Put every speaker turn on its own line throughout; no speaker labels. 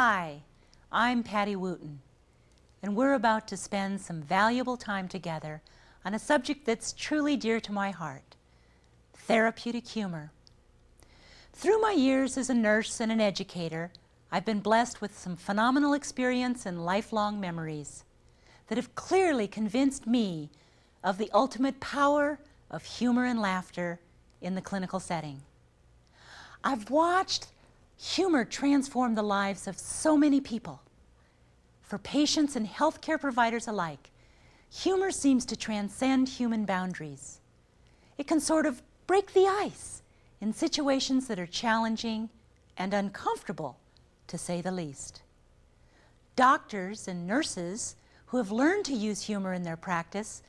Hi, I'm Patty Wooten, and we're about to spend some valuable time together on a subject that's truly dear to my heart, therapeutic humor. Through my years as a nurse and an educator, I've been blessed with some phenomenal experience and lifelong memories that have clearly convinced me of the ultimate power of humor and laughter in the clinical setting. I've watched humor transform the lives of so many people. For patients and healthcare providers alike, humor seems to transcend human boundaries. It can sort of break the ice in situations that are challenging and uncomfortable, to say the least. Doctors and nurses who have learned to use humor in their practice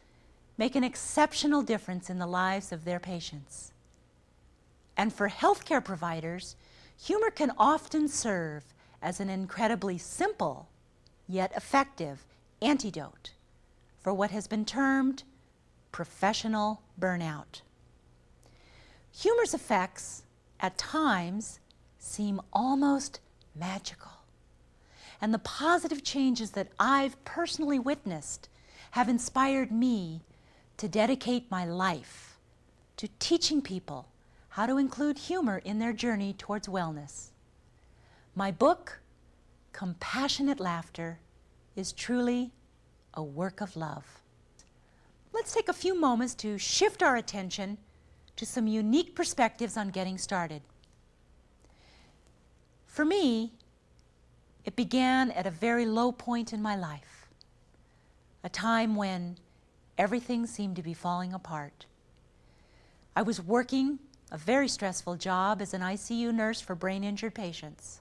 make an exceptional difference in the lives of their patients. And for healthcare providers, humor can often serve as an incredibly simple yet effective antidote for what has been termed professional burnout. Humor's effects at times seem almost magical, and the positive changes that I've personally witnessed have inspired me to dedicate my life to teaching people how to include humor in their journey towards wellness. My book, Compassionate Laughter, is truly a work of love. Let's take a few moments to shift our attention to some unique perspectives on getting started. For me, it began at a very low point in my life, a time when everything seemed to be falling apart. I was working a very stressful job as an ICU nurse for brain-injured patients.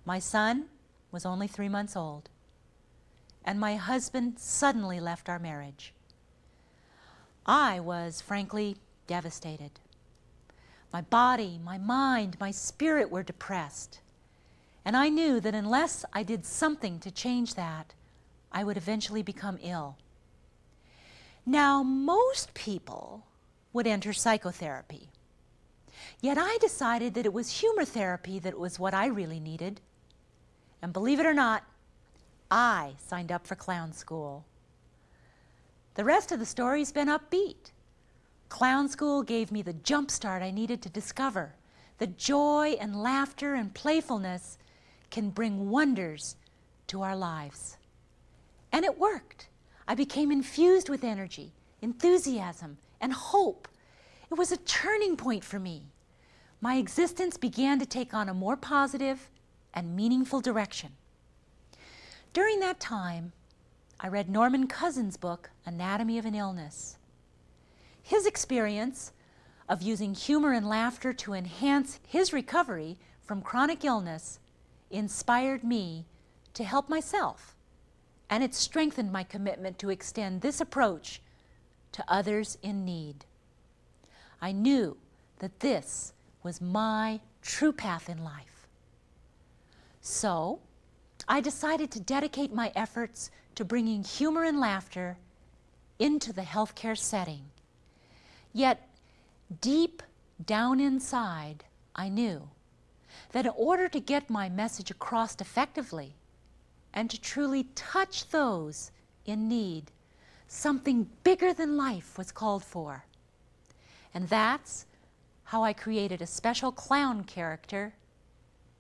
My son was only 3 months old, and my husband suddenly left our marriage. I was frankly devastated. My body, my mind, my spirit were depressed, and I knew that unless I did something to change that, I would eventually become ill. Now, most people would enter psychotherapy. Yet I decided that it was humor therapy that was what I really needed. And believe it or not, I signed up for clown school. The rest of the story's been upbeat. Clown school gave me the jump start I needed to discover that joy and laughter and playfulness can bring wonders to our lives. And it worked. I became infused with energy, enthusiasm, and hope. It was a turning point for me. My existence began to take on a more positive and meaningful direction. During that time, I read Norman Cousin's book, Anatomy of an Illness. His experience of using humor and laughter to enhance his recovery from chronic illness inspired me to help myself, and it strengthened my commitment to extend this approach to others in need. I knew that this was my true path in life. So, I decided to dedicate my efforts to bringing humor and laughter into the healthcare setting. Yet, deep down inside, I knew that in order to get my message across effectively and to truly touch those in need, something bigger than life was called for. And that's how I created a special clown character,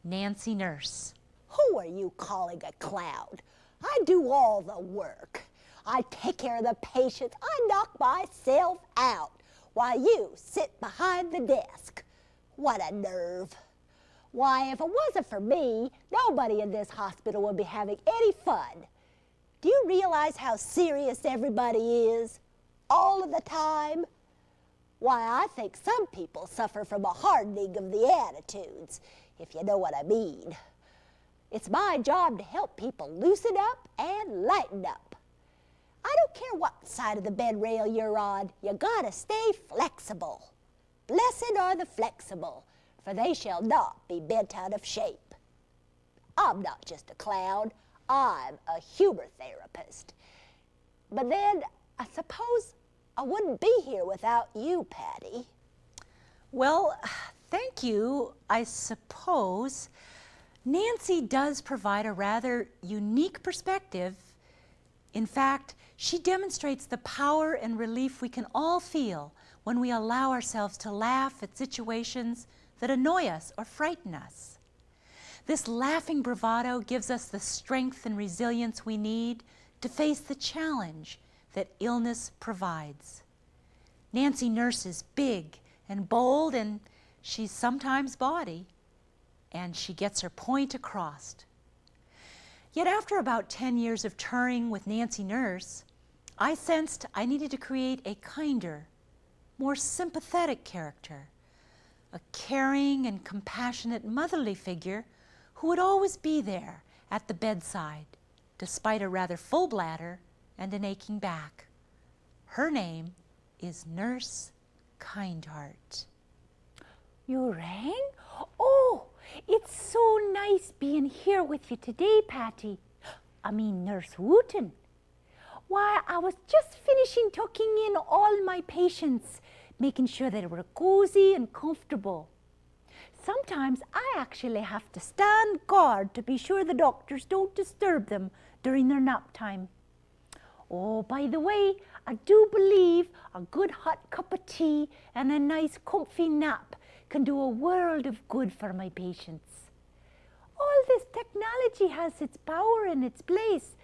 Nancy Nurse.
Who are you calling a clown? I do all the work. I take care of the patients. I knock myself out while you sit behind the desk. What a nerve. Why, if it wasn't for me, nobody in this hospital would be having any fun. Do you realize how serious everybody is? All of the time? Why, I think some people suffer from a hardening of the attitudes, if you know what I mean. It's my job to help people loosen up and lighten up. I don't care what side of the bed rail you're on, you gotta stay flexible. Blessed are the flexible, for they shall not be bent out of shape. I'm not just a clown, I'm a humor therapist. But then, I suppose I wouldn't be here without you, Patty.
Well, thank you, I suppose. Nancy does provide a rather unique perspective. In fact, she demonstrates the power and relief we can all feel when we allow ourselves to laugh at situations that annoy us or frighten us. This laughing bravado gives us the strength and resilience we need to face the challenge that illness provides. Nancy nurses big and bold, and she's sometimes bawdy, and she gets her point across. Yet after about 10 years of touring with Nancy Nurse, I sensed I needed to create a kinder, more sympathetic character, a caring and compassionate motherly figure who would always be there at the bedside, despite a rather full bladder and an aching back. Her name is Nurse Kindheart.
You rang? Oh, it's so nice being here with you today, Patty. Nurse Wooten. Why, I was just finishing tucking in all my patients, making sure they were cozy and comfortable. Sometimes I actually have to stand guard to be sure the doctors don't disturb them during their nap time. Oh, by the way, I do believe a good hot cup of tea and a nice comfy nap can do a world of good for my patients. All this technology has its power and its place,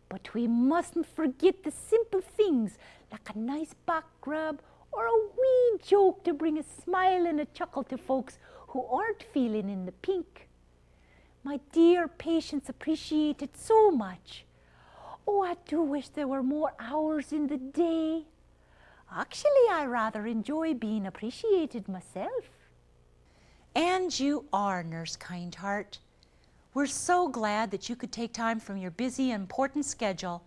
but we mustn't forget the simple things like a nice back rub or a wee joke to bring a smile and a chuckle to folks who aren't feeling in the pink. My dear patients appreciate it so much. Oh, I do wish there were more hours in the day. Actually, I rather enjoy being appreciated myself.
And you are, Nurse Kindheart. We're so glad that you could take time from your busy and important schedule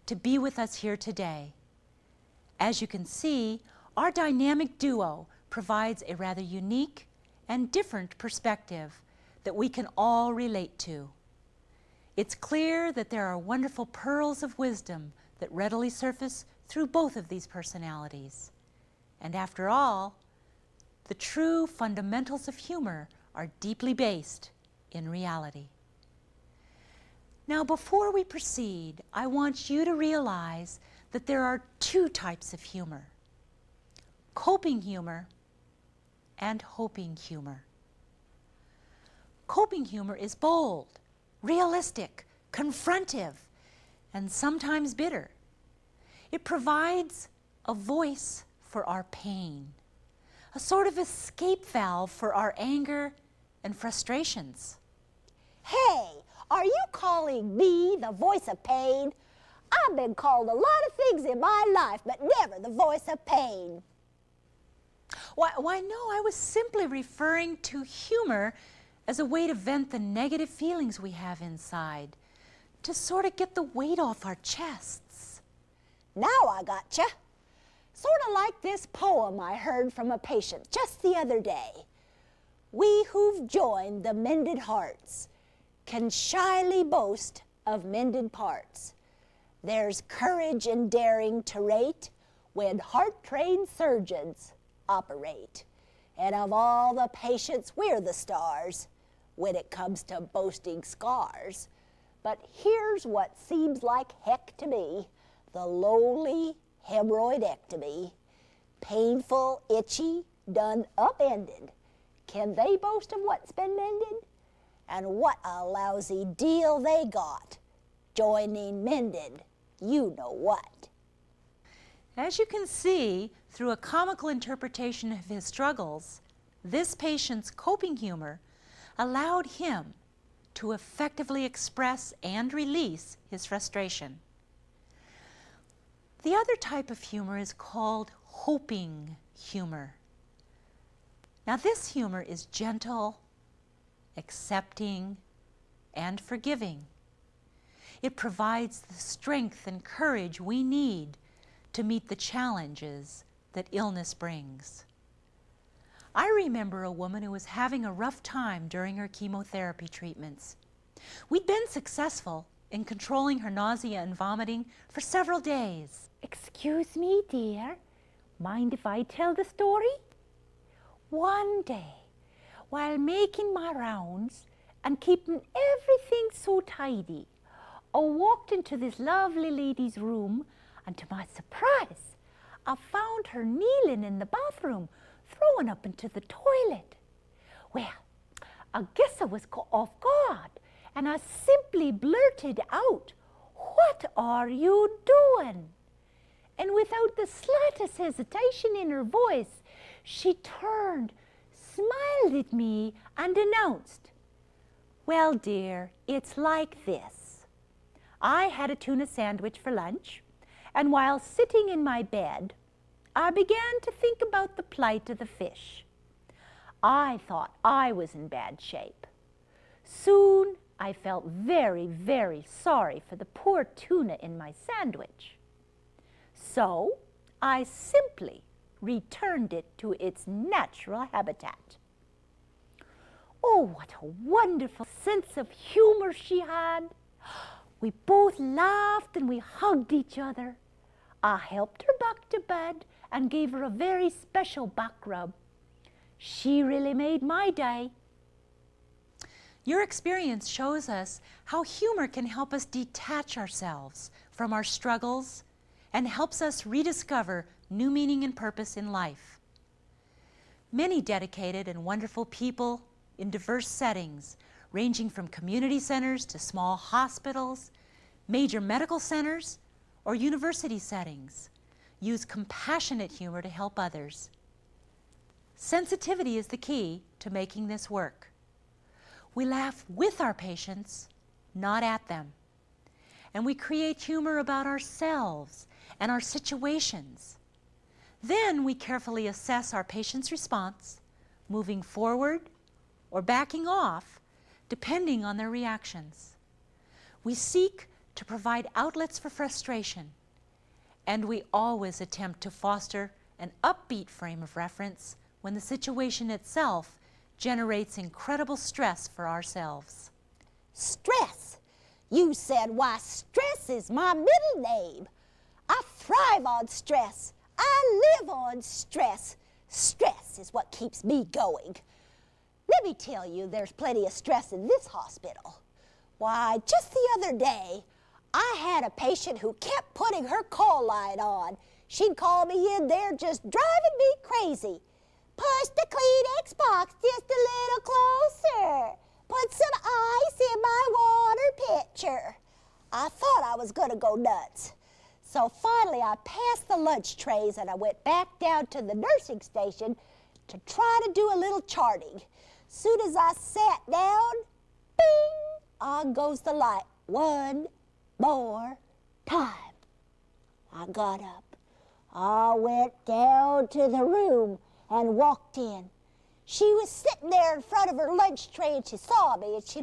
to be with us here today. As you can see, our dynamic duo provides a rather unique and different perspective that we can all relate to. It's clear that there are wonderful pearls of wisdom that readily surface through both of these personalities. And after all, the true fundamentals of humor are deeply based in reality. Now, before we proceed, I want you to realize that there are two types of humor: coping humor and hoping humor. Coping humor is bold, realistic, confrontive, and sometimes bitter. It provides a voice for our pain, a sort of escape valve for our anger and frustrations.
Hey, are you calling me the voice of pain? I've been called a lot of things in my life, but never the voice of pain.
Why no, I was simply referring to humor as a way to vent the negative feelings we have inside, to sort of get the weight off our chests.
Now I gotcha. Sort of like this poem I heard from a patient just the other day. We who've joined the mended hearts can shyly boast of mended parts. There's courage and daring to rate when heart-trained surgeons operate. And of all the patients, we're the stars when it comes to boasting scars. But here's what seems like heck to me: the lowly hemorrhoidectomy. Painful, itchy, done upended. Can they boast of what's been mended? And what a lousy deal they got, joining mended you know what.
As you can see, through a comical interpretation of his struggles, this patient's coping humor allowed him to effectively express and release his frustration. The other type of humor is called hoping humor. Now, this humor is gentle, accepting, and forgiving. It provides the strength and courage we need to meet the challenges that illness brings. I remember a woman who was having a rough time during her chemotherapy treatments. We'd been successful in controlling her nausea and vomiting for several days.
Excuse me, dear. Mind if I tell the story? One day, while making my rounds, and keeping everything so tidy, I walked into this lovely lady's room, and to my surprise, I found her kneeling in the bathroom, throwing up into the toilet. Well, I guess I was caught off guard, and I simply blurted out, "What are you doing?" And without the slightest hesitation in her voice, she turned, smiled at me, and announced, "Well, dear, it's like this. I had a tuna sandwich for lunch, and while sitting in my bed, I began to think about the plight of the fish. I thought I was in bad shape. Soon, I felt very, very sorry for the poor tuna in my sandwich. So, I simply returned it to its natural habitat." Oh, what a wonderful sense of humor she had. We both laughed and we hugged each other. I helped her back to bed and gave her a very special back rub. She really made my day.
Your experience shows us how humor can help us detach ourselves from our struggles and helps us rediscover new meaning and purpose in life. Many dedicated and wonderful people in diverse settings, ranging from community centers to small hospitals, major medical centers, or university settings, use compassionate humor to help others. Sensitivity is the key to making this work. We laugh with our patients, not at them. And we create humor about ourselves and our situations. Then we carefully assess our patient's response, moving forward or backing off, depending on their reactions. We seek to provide outlets for frustration, and we always attempt to foster an upbeat frame of reference when the situation itself generates incredible stress for ourselves.
Stress? You said, why, stress is my middle name. I thrive on stress. I live on stress. Stress is what keeps me going. Let me tell you, there's plenty of stress in this hospital. Why, just the other day, I had a patient who kept putting her call light on. She'd call me in there just driving me crazy. "Push the Kleenex box just a little closer. Put some ice in my water pitcher." I thought I was going to go nuts. So finally I passed the lunch trays and I went back down to the nursing station to try to do a little charting. Soon as I sat down, bing, on goes the light. One more time. I got up. I went down to the room and walked in. She was sitting there in front of her lunch tray and she saw me and she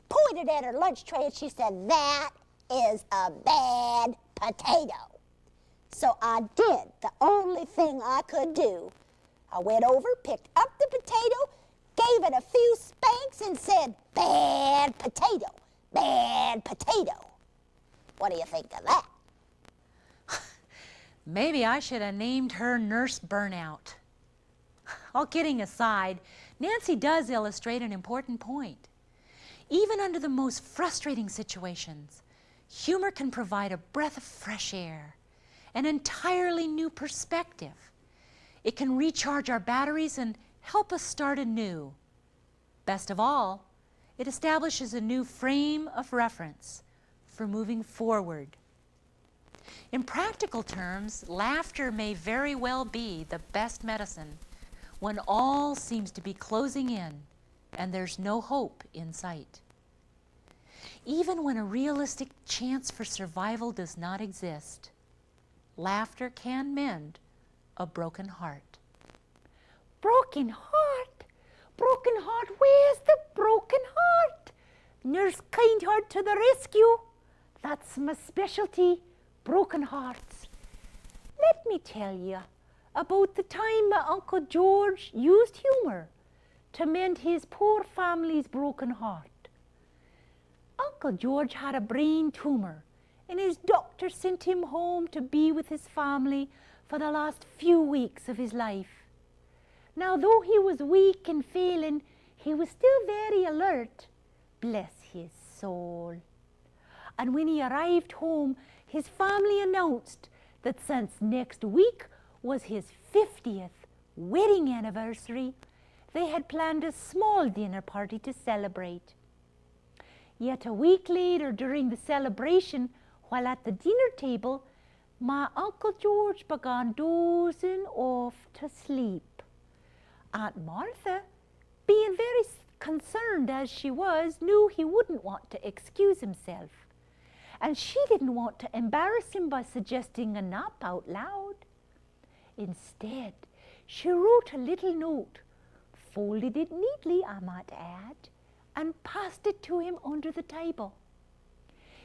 pointed at her lunch tray and she said, "That is a bad potato." So I did the only thing I could do. I went over, picked up the potato, gave it a few spanks and said, "Bad potato, bad potato." What do you think of that?
Maybe I should have named her Nurse Burnout. All kidding aside, Nancy does illustrate an important point. Even under the most frustrating situations, humor can provide a breath of fresh air, an entirely new perspective. It can recharge our batteries and help us start anew. Best of all, it establishes a new frame of reference for moving forward. In practical terms, laughter may very well be the best medicine when all seems to be closing in and there's no hope in sight. Even when a realistic chance for survival does not exist, laughter can mend a broken heart.
Broken heart? Broken heart? Where's the broken heart? Nurse Kindheart to the rescue. That's my specialty, broken hearts. Let me tell you about the time my Uncle George used humor to mend his poor family's broken heart. Uncle George had a brain tumor, and his doctor sent him home to be with his family for the last few weeks of his life. Now, though he was weak and failing, he was still very alert, bless his soul. And when he arrived home, his family announced that since next week was his 50th wedding anniversary, they had planned a small dinner party to celebrate. Yet a week later, during the celebration, while at the dinner table, my Uncle George began dozing off to sleep. Aunt Martha, being very concerned as she was, knew he wouldn't want to excuse himself, and she didn't want to embarrass him by suggesting a nap out loud. Instead, she wrote a little note, folded it neatly, I might add, and passed it to him under the table.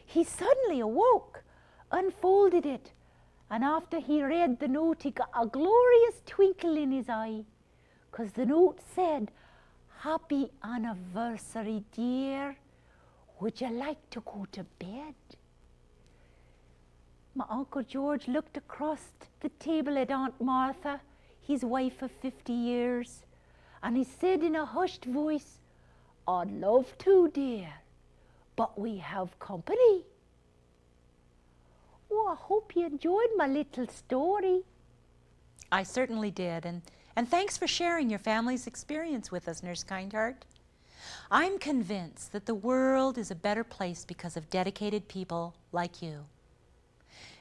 He suddenly awoke, unfolded it, and after he read the note, he got a glorious twinkle in his eye, 'cause the note said, "Happy anniversary, dear. Would you like to go to bed?" My Uncle George looked across the table at Aunt Martha, his wife of 50 years, and he said in a hushed voice, "I'd love to, dear, but we have company." Oh, I hope you enjoyed my little story.
I certainly did, and thanks for sharing your family's experience with us, Nurse Kindheart. I'm convinced that the world is a better place because of dedicated people like you.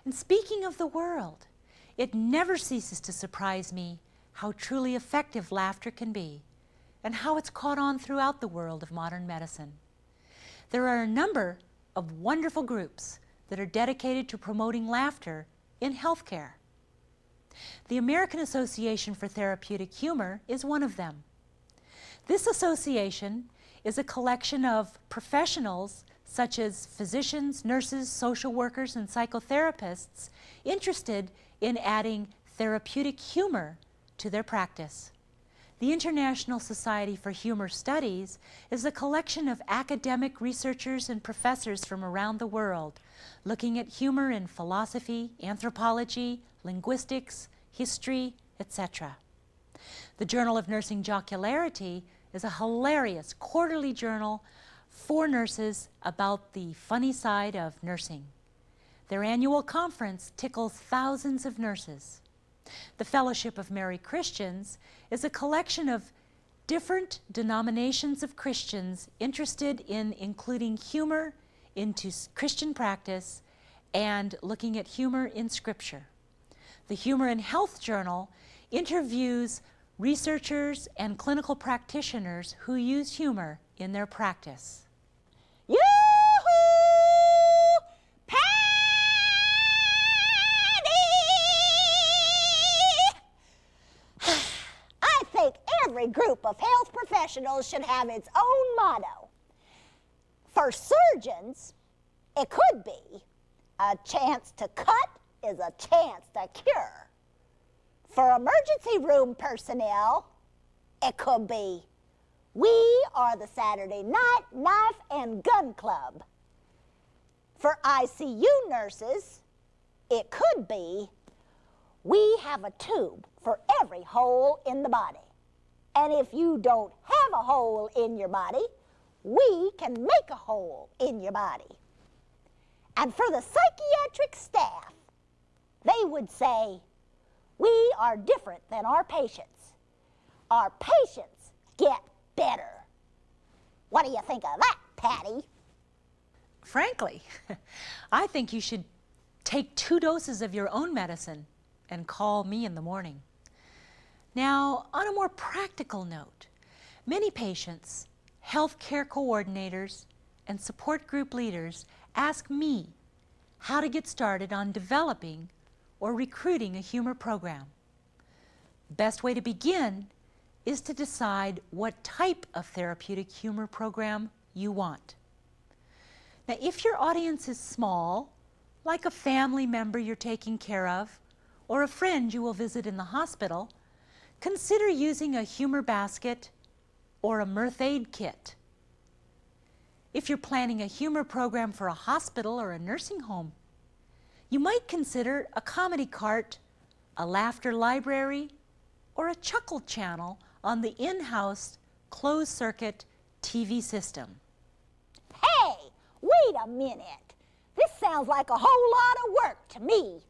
And speaking of the world, it never ceases to surprise me how truly effective laughter can be and how it's caught on throughout the world of modern medicine. There are a number of wonderful groups that are dedicated to promoting laughter in healthcare. The American Association for Therapeutic Humor is one of them. This association is a collection of professionals such as physicians, nurses, social workers, and psychotherapists interested in adding therapeutic humor to their practice. The International Society for Humor Studies is a collection of academic researchers and professors from around the world looking at humor in philosophy, anthropology, linguistics, history, etc. The Journal of Nursing Jocularity is a hilarious quarterly journal for nurses about the funny side of nursing. Their annual conference tickles thousands of nurses. The Fellowship of Merry Christians is a collection of different denominations of Christians interested in including humor into Christian practice and looking at humor in Scripture. The Humor in Health Journal interviews researchers and clinical practitioners who use humor in their practice.
Yoo-hoo! Patty! I think every group of health professionals should have its own motto. For surgeons, it could be, "A chance to cut is a chance to cure." For emergency room personnel, it could be, "We are the Saturday Night Knife and Gun Club." For ICU nurses, it could be, "We have a tube for every hole in the body. And if you don't have a hole in your body, we can make a hole in your body." And for the psychiatric staff, they would say, "We are different than our patients. Our patients get better." What do you think of that, Patty?
Frankly, I think you should take 2 doses of your own medicine and call me in the morning. Now, on a more practical note, many patients, healthcare coordinators, and support group leaders ask me how to get started on developing or recruiting a humor program. The best way to begin is to decide what type of therapeutic humor program you want. Now, if your audience is small, like a family member you're taking care of, or a friend you will visit in the hospital, consider using a humor basket or a mirth aid kit. If you're planning a humor program for a hospital or a nursing home, you might consider a comedy cart, a laughter library, or a chuckle channel on the in-house closed-circuit TV system.
Wait a minute. This sounds like a whole lot of work to me.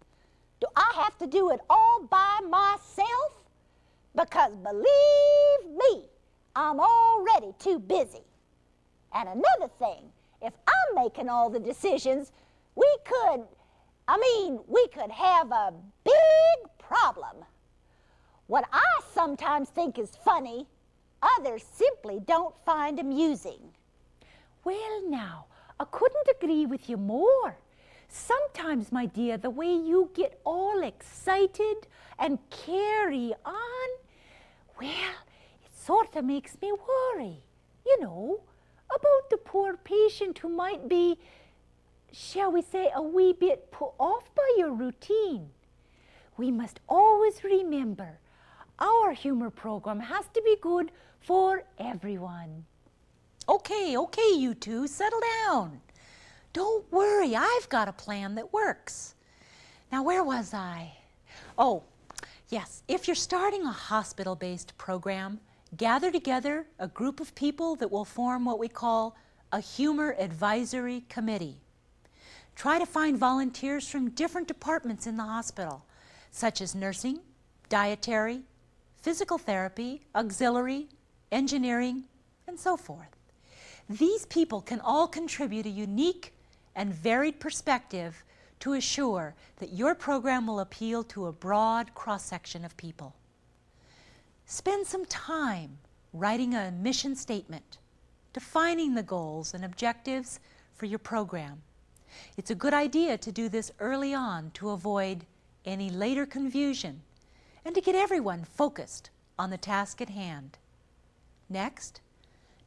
Do I have to do it all by myself? Because believe me, I'm already too busy. And another thing, if I'm making all the decisions, we could have a big problem. What I sometimes think is funny, others simply don't find amusing.
Well now, I couldn't agree with you more. Sometimes, my dear, the way you get all excited and carry on, well, it sort of makes me worry, you know, about the poor patient who might be, shall we say, a wee bit put off by your routine. We must always remember our humor program has to be good for everyone.
Okay, you two, settle down. Don't worry, I've got a plan that works. Now, where was I? Oh, yes, if you're starting a hospital-based program, gather together a group of people that will form what we call a humor advisory committee. Try to find volunteers from different departments in the hospital, such as nursing, dietary, physical therapy, auxiliary, engineering, and so forth. These people can all contribute a unique and varied perspective to assure that your program will appeal to a broad cross-section of people. Spend some time writing a mission statement, defining the goals and objectives for your program. It's a good idea to do this early on to avoid any later confusion and to get everyone focused on the task at hand. Next,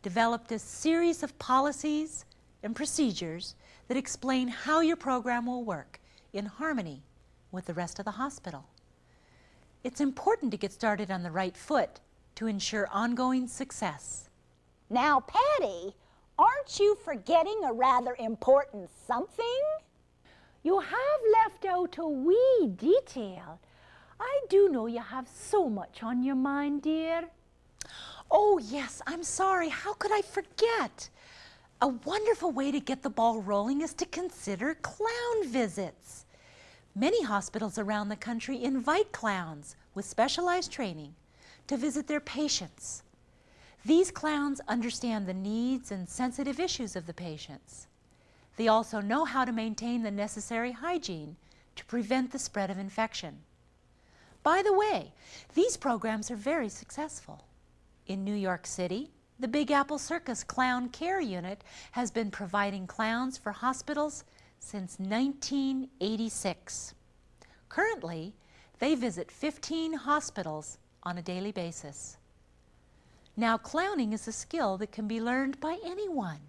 develop a series of policies and procedures that explain how your program will work in harmony with the rest of the hospital. It's important to get started on the right foot to ensure ongoing success.
Now, Patty, aren't you forgetting a rather important something?
You have left out a wee detail. I do know you have so much on your mind, dear.
Oh yes, I'm sorry, how could I forget? A wonderful way to get the ball rolling is to consider clown visits. Many hospitals around the country invite clowns with specialized training to visit their patients. These clowns understand the needs and sensitive issues of the patients. They also know how to maintain the necessary hygiene to prevent the spread of infection. By the way, these programs are very successful. In New York City, the Big Apple Circus Clown Care Unit has been providing clowns for hospitals since 1986. Currently, they visit 15 hospitals on a daily basis. Now, clowning is a skill that can be learned by anyone.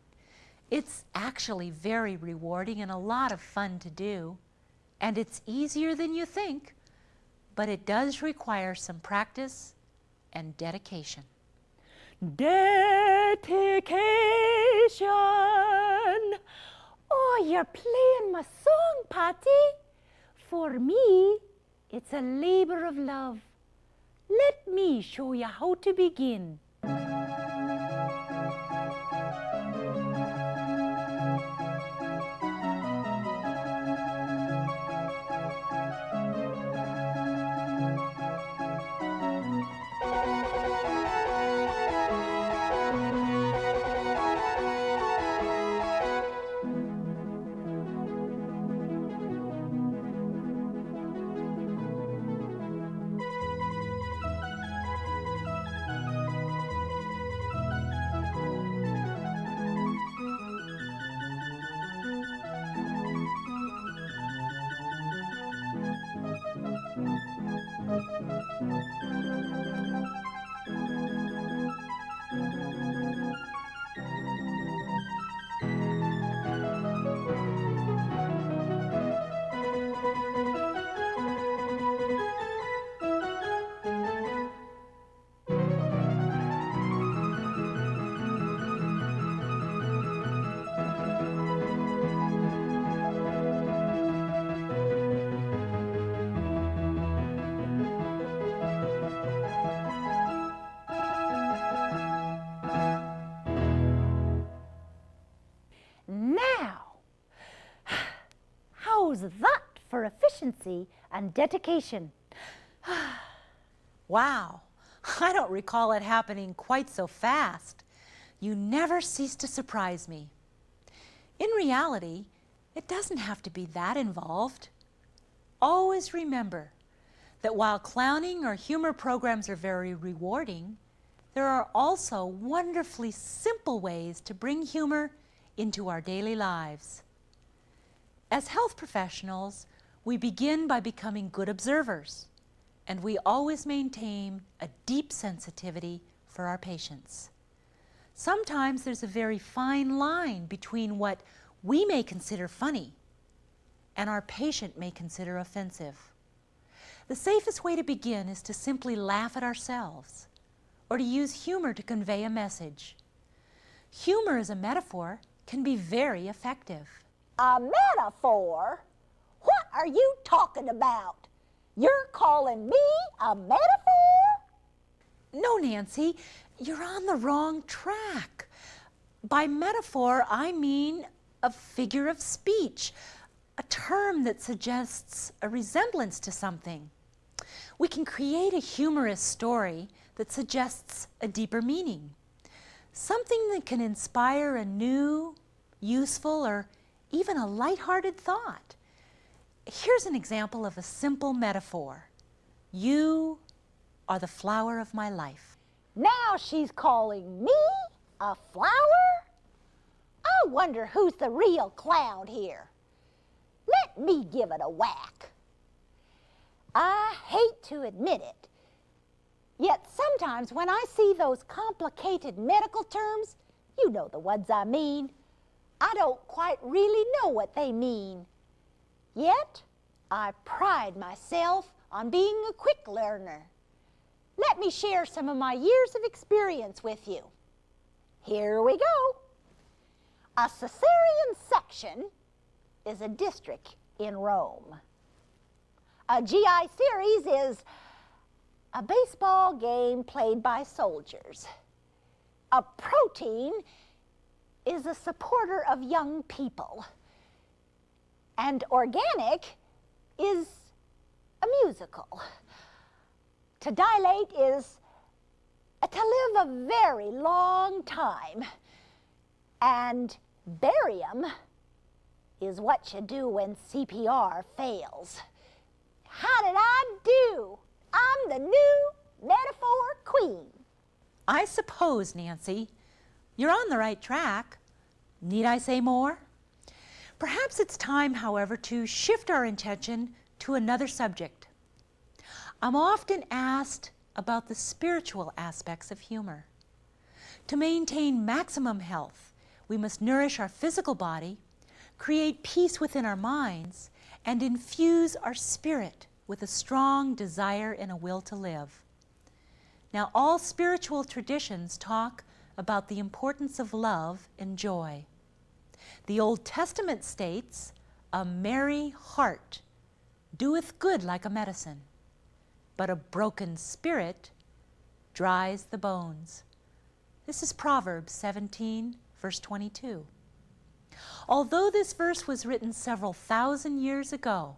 It's actually very rewarding and a lot of fun to do. And it's easier than you think, but it does require some practice and dedication.
Dedication. Oh, you're playing my song, Patty. For me, it's a labor of love. Let me show you how to begin. your efficiency and dedication.
Wow, I don't recall it happening quite so fast. You never cease to surprise me. In reality, it doesn't have to be that involved. Always remember that while clowning or humor programs are very rewarding, there are also wonderfully simple ways to bring humor into our daily lives. As health professionals, we begin by becoming good observers, and we always maintain a deep sensitivity for our patients. Sometimes there's a very fine line between what we may consider funny and our patient may consider offensive. The safest way to begin is to simply laugh at ourselves or to use humor to convey a message. Humor as a metaphor can be very effective.
A metaphor? What are you talking about? You're calling me a metaphor?
No, Nancy, you're on the wrong track. By metaphor, I mean a figure of speech, a term that suggests a resemblance to something. We can create a humorous story that suggests a deeper meaning, something that can inspire a new, useful, or even a lighthearted thought. Here's an example of a simple metaphor. You are the flower of my life.
Now she's calling me a flower? I wonder who's the real clown here. Let me give it a whack. I hate to admit it, yet sometimes when I see those complicated medical terms, you know the ones I mean, I don't quite really know what they mean. Yet, I pride myself on being a quick learner. Let me share some of my years of experience with you. Here we go. A cesarean section is a district in Rome. A GI series is a baseball game played by soldiers. A protein is a supporter of young people. And organic is a musical. To dilate is to live a very long time. And barium is what you do when CPR fails. How did I do? I'm the new metaphor queen.
I suppose, Nancy, you're on the right track. Need I say more? Perhaps it's time, however, to shift our attention to another subject. I'm often asked about the spiritual aspects of humor. To maintain maximum health, we must nourish our physical body, create peace within our minds, and infuse our spirit with a strong desire and a will to live. Now, all spiritual traditions talk about the importance of love and joy. The Old Testament states, "A merry heart doeth good like a medicine, but a broken spirit dries the bones." This is Proverbs 17, verse 22. Although this verse was written several thousand years ago,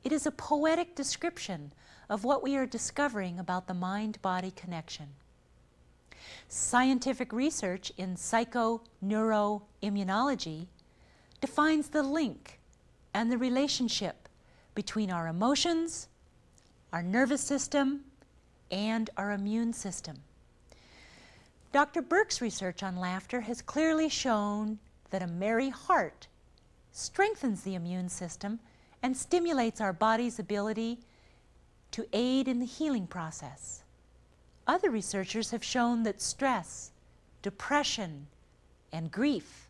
it is a poetic description of what we are discovering about the mind-body connection. Scientific research in psychoneuroimmunology defines the link and the relationship between our emotions, our nervous system, and our immune system. Dr. Burke's research on laughter has clearly shown that a merry heart strengthens the immune system and stimulates our body's ability to aid in the healing process. Other researchers have shown that stress, depression, and grief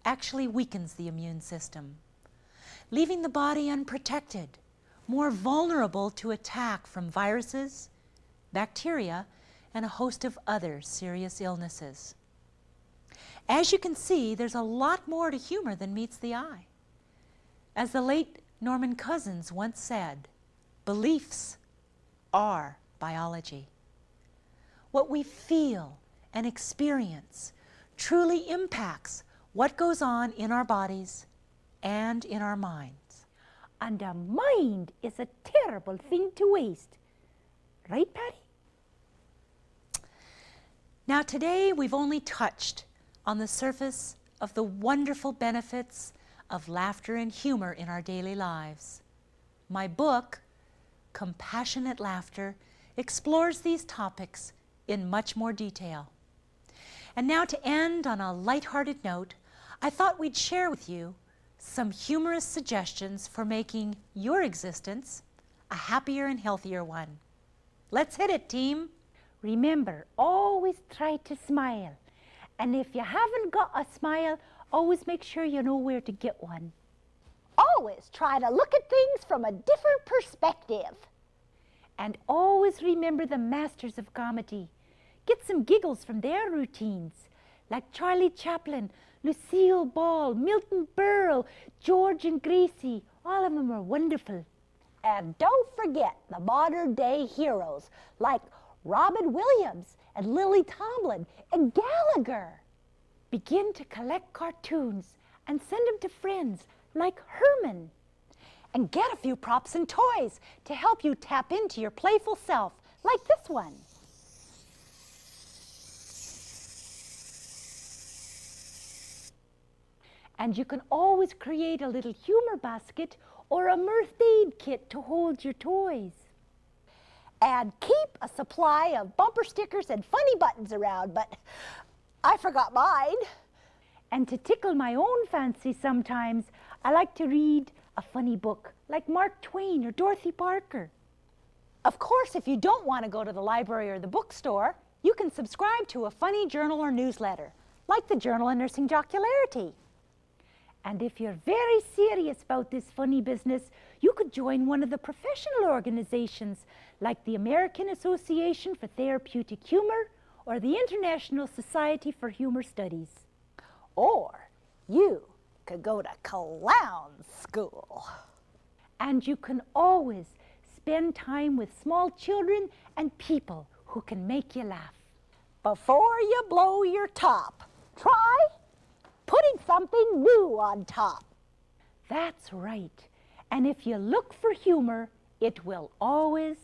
actually weakens the immune system, leaving the body unprotected, more vulnerable to attack from viruses, bacteria, and a host of other serious illnesses. As you can see, there's a lot more to humor than meets the eye. As the late Norman Cousins once said, beliefs are biology. What we feel and experience truly impacts what goes on in our bodies and in our minds.
And a mind is a terrible thing to waste. Right, Patty?
Now today we've only touched on the surface of the wonderful benefits of laughter and humor in our daily lives. My book, Compassionate Laughter, explores these topics in much more detail. And now, to end on a lighthearted note, I thought we'd share with you some humorous suggestions for making your existence a happier and healthier one. Let's hit it, team.
Remember, always try to smile. And if you haven't got a smile, always make sure you know where to get one.
Always try to look at things from a different perspective.
And always remember the masters of comedy. Get some giggles from their routines, like Charlie Chaplin, Lucille Ball, Milton Berle, George and Gracie. All of them are wonderful.
And don't forget the modern day heroes like Robin Williams and Lily Tomlin and Gallagher.
Begin to collect cartoons and send them to friends like Herman.
And get a few props and toys to help you tap into your playful self, like this one.
And you can always create a little humor basket or a mirth aid kit to hold your toys.
And keep a supply of bumper stickers and funny buttons around, but I forgot mine.
And to tickle my own fancy sometimes, I like to read a funny book like Mark Twain or Dorothy Parker.
Of course, if you don't want to go to the library or the bookstore, you can subscribe to a funny journal or newsletter, like the Journal of Nursing Jocularity.
And if you're very serious about this funny business, you could join one of the professional organizations like the American Association for Therapeutic Humor or the International Society for Humor Studies.
Or you could go to clown school.
And you can always spend time with small children and people who can make you laugh.
Before you blow your top, try putting something new on top.
That's right. And if you look for humor, it will always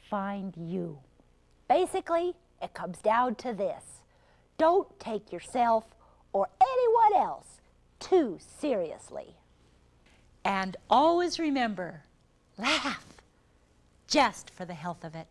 find you.
Basically, it comes down to this. Don't take yourself or anyone else too seriously.
And always remember, laugh just for the health of it.